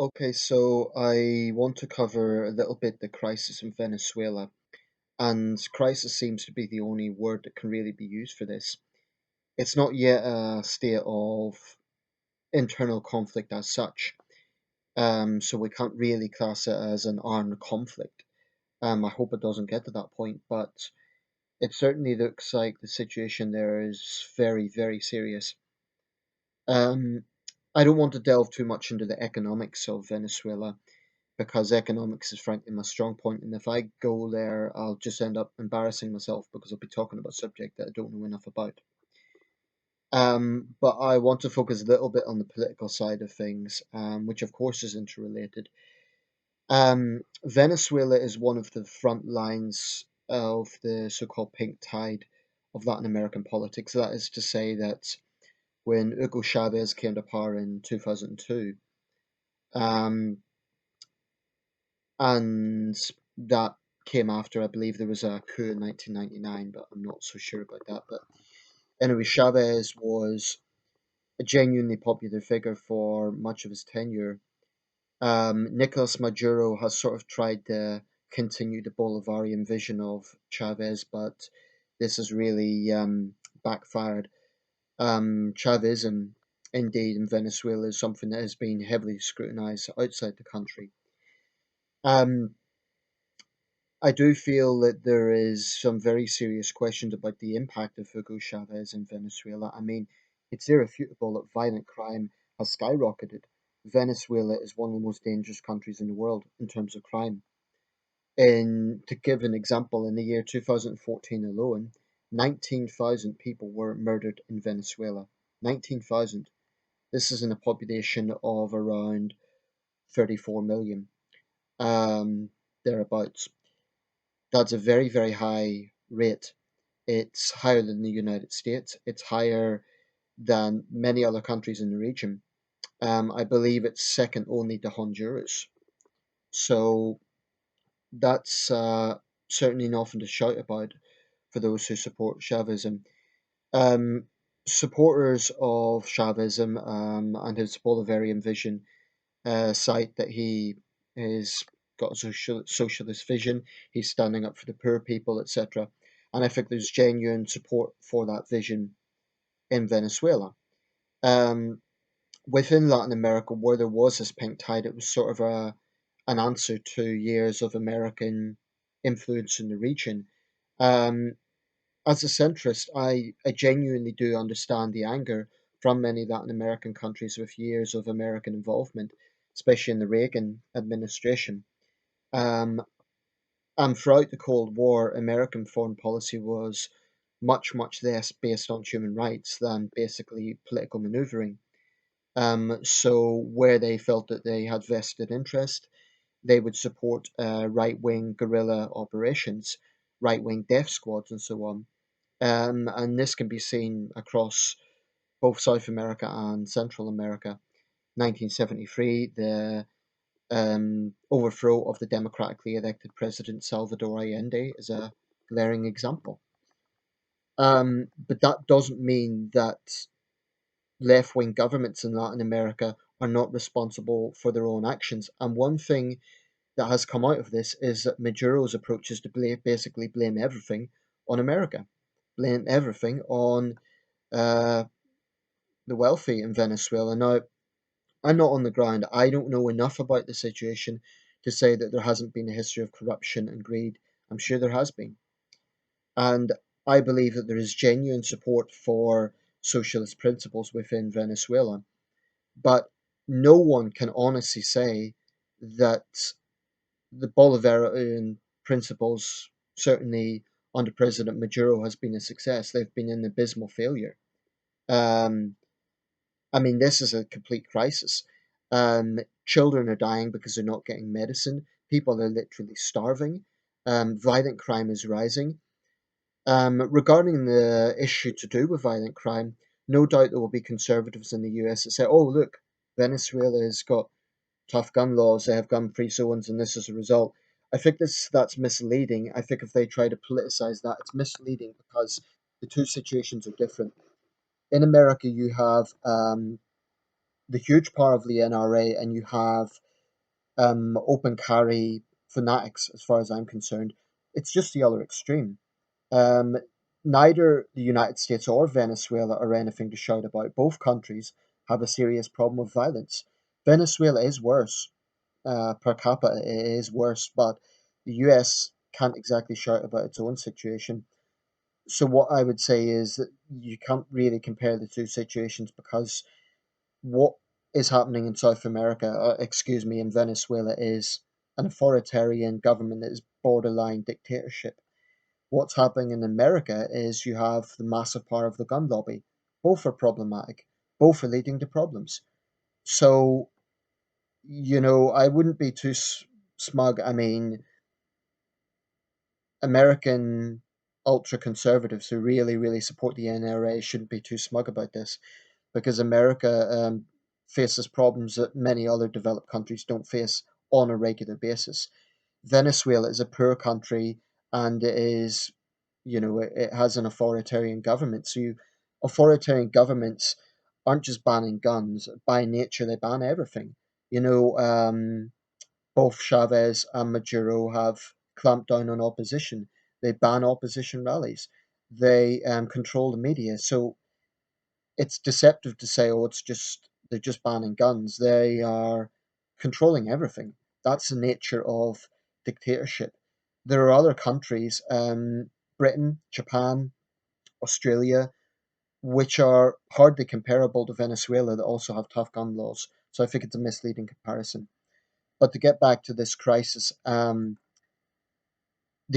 Okay, so I want to cover a little bit the crisis in Venezuela, and crisis seems to be the only word that can really be used for this. It's not yet a state of internal conflict as such, so we can't really class it as an armed conflict. I hope it doesn't get to that point, but it certainly looks like the situation there is very, very serious. Um, I don't want to delve too much into the economics of Venezuela because economics is frankly my strong point, and if I go there, I'll just end up embarrassing myself because I'll be talking about a subject that I don't know enough about. But I want to focus a little bit on the political side of things, which of course is interrelated. Venezuela is one of the front lines of the so-called pink tide of Latin American politics. That is to say that when Hugo Chavez came to power in 2002, um, and that came after, I believe there was a coup in 1999, but I'm not so sure about that. But anyway, Chavez was a genuinely popular figure for much of his tenure. Nicolas Maduro has sort of tried to continue the Bolivarian vision of Chavez, but this has really backfired. Chavism, indeed, in Venezuela is something that has been heavily scrutinized outside the country. Um, I do feel that there is some very serious questions about the impact of Hugo Chavez in Venezuela. I mean, it's irrefutable that violent crime has skyrocketed. Venezuela is one of the most dangerous countries in the world in terms of crime. And to give an example, in the year 2014 alone, 19,000 people were murdered in Venezuela. 19,000. This is in a population of around 34 million, thereabouts. That's a very, very high rate. It's higher than the United States. It's higher than many other countries in the region. I believe it's second only to Honduras. So that's certainly nothing to shout about for those who support Chavism. Um, Supporters of Chavism and his Bolivarian vision cite that he is got a socialist vision. He's standing up for the poor people, etc. And I think there's genuine support for that vision in Venezuela. Um, Within Latin America, where there was this pink tide, it was sort of an answer to years of American influence in the region. Um, as a centrist, I genuinely do understand the anger from many Latin American countries with years of American involvement, especially in the Reagan administration. Um, and throughout the Cold War, American foreign policy was much, much less based on human rights than basically political maneuvering. So where they felt that they had vested interest, they would support right wing guerrilla operations, right wing death squads, and so on. And this can be seen across both South America and Central America. 1973, the overthrow of the democratically elected president Salvador Allende is a glaring example. But that doesn't mean that left wing governments in Latin America are not responsible for their own actions. And one thing that has come out of this is that Maduro's approach is to basically blame everything on America, blame everything on uh, the wealthy in Venezuela. Now, I'm not on the ground. I don't know enough about the situation to say that there hasn't been a history of corruption and greed. I'm sure there has been. And I believe that there is genuine support for socialist principles within Venezuela. But no one can honestly say that the Bolivarian principles, certainly under President Maduro, has been a success. They've been an abysmal failure. Um, I mean, this is a complete crisis. Children are dying because they're not getting medicine. People are literally starving. Violent crime is rising. Regarding the issue to do with violent crime, no doubt there will be conservatives in the US that say, oh, look, Venezuela has got tough gun laws, they have gun-free zones, and this is a result. I think that's misleading. I think if they try to politicize that, it's misleading because the two situations are different. In America, you have the huge power of the NRA, and you have open carry fanatics, as far as I'm concerned. It's just the other extreme. Um, Neither the United States or Venezuela are anything to shout about. Both countries have a serious problem with violence. Venezuela is worse per capita, it is worse, but the US can't exactly shout about its own situation. So, what I would say is that you can't really compare the two situations because what is happening in South America, excuse me, in Venezuela, is an authoritarian government that is borderline dictatorship. What's happening in America is you have the massive power of the gun lobby. Both are problematic, both are leading to problems. So, I wouldn't be too smug. I mean, American ultra conservatives who really, really support the NRA shouldn't be too smug about this because America faces problems that many other developed countries don't face on a regular basis. Venezuela is a poor country and it has an authoritarian government. So authoritarian governments aren't just banning guns. By nature, they ban everything. You know, both Chavez and Maduro have clamped down on opposition. They ban opposition rallies. They control the media. So it's deceptive to say, oh, they're just banning guns. They are controlling everything. That's the nature of dictatorship. There are other countries, Britain, Japan, Australia, which are hardly comparable to Venezuela that also have tough gun laws. So I think it's a misleading comparison. But to get back to this crisis, the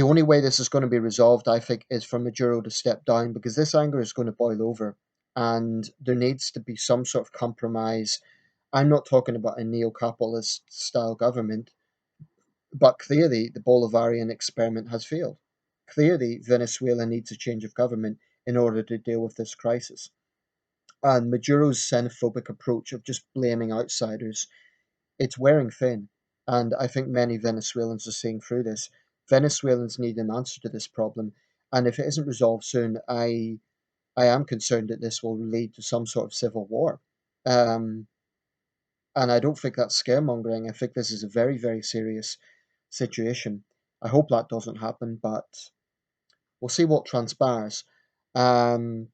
only way this is going to be resolved, I think, is for Maduro to step down because this anger is going to boil over and there needs to be some sort of compromise. I'm not talking about a neo capitalist style government, but clearly the Bolivarian experiment has failed. Clearly, Venezuela needs a change of government in order to deal with this crisis. And Maduro's xenophobic approach of just blaming outsiders, it's wearing thin. And I think many Venezuelans are seeing through this. Venezuelans need an answer to this problem. And if it isn't resolved soon, I am concerned that this will lead to some sort of civil war. Um, and I don't think that's scaremongering. I think this is a very, very serious situation. I hope that doesn't happen, but we'll see what transpires. Um,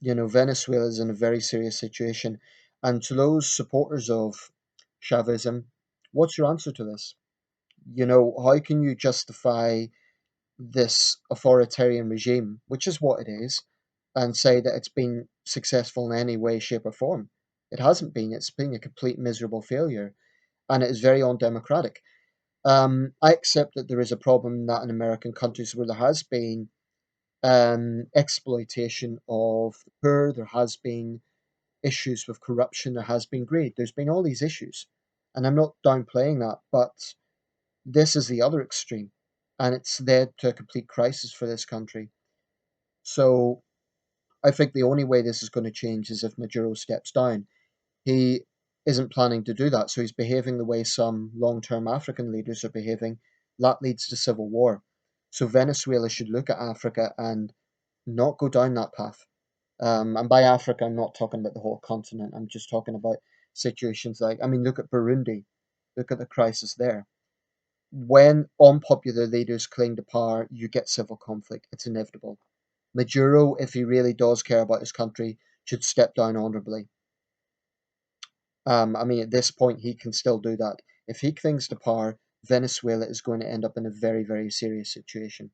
Venezuela is in a very serious situation. And to those supporters of Chavism, what's your answer to this? How can you justify this authoritarian regime, which is what it is, and say that it's been successful in any way, shape, or form? It hasn't been. It's been a complete miserable failure, and it is very undemocratic. I accept that there is a problem in Latin American countries where there has been exploitation of the poor, there has been issues with corruption, there has been greed, there's been all these issues. And I'm not downplaying that, but this is the other extreme, and it's led to a complete crisis for this country. So I think the only way this is going to change is if Maduro steps down. He isn't planning to do that, so he's behaving the way some long term African leaders are behaving. That leads to civil war. So Venezuela should look at Africa and not go down that path. And by Africa, I'm not talking about the whole continent. I'm just talking about situations like, I mean, look at Burundi. Look at the crisis there. When unpopular leaders cling to power, you get civil conflict. It's inevitable. Maduro, if he really does care about his country, should step down honorably. I mean, at this point, he can still do that. If he clings to power, Venezuela is going to end up in a very, very serious situation.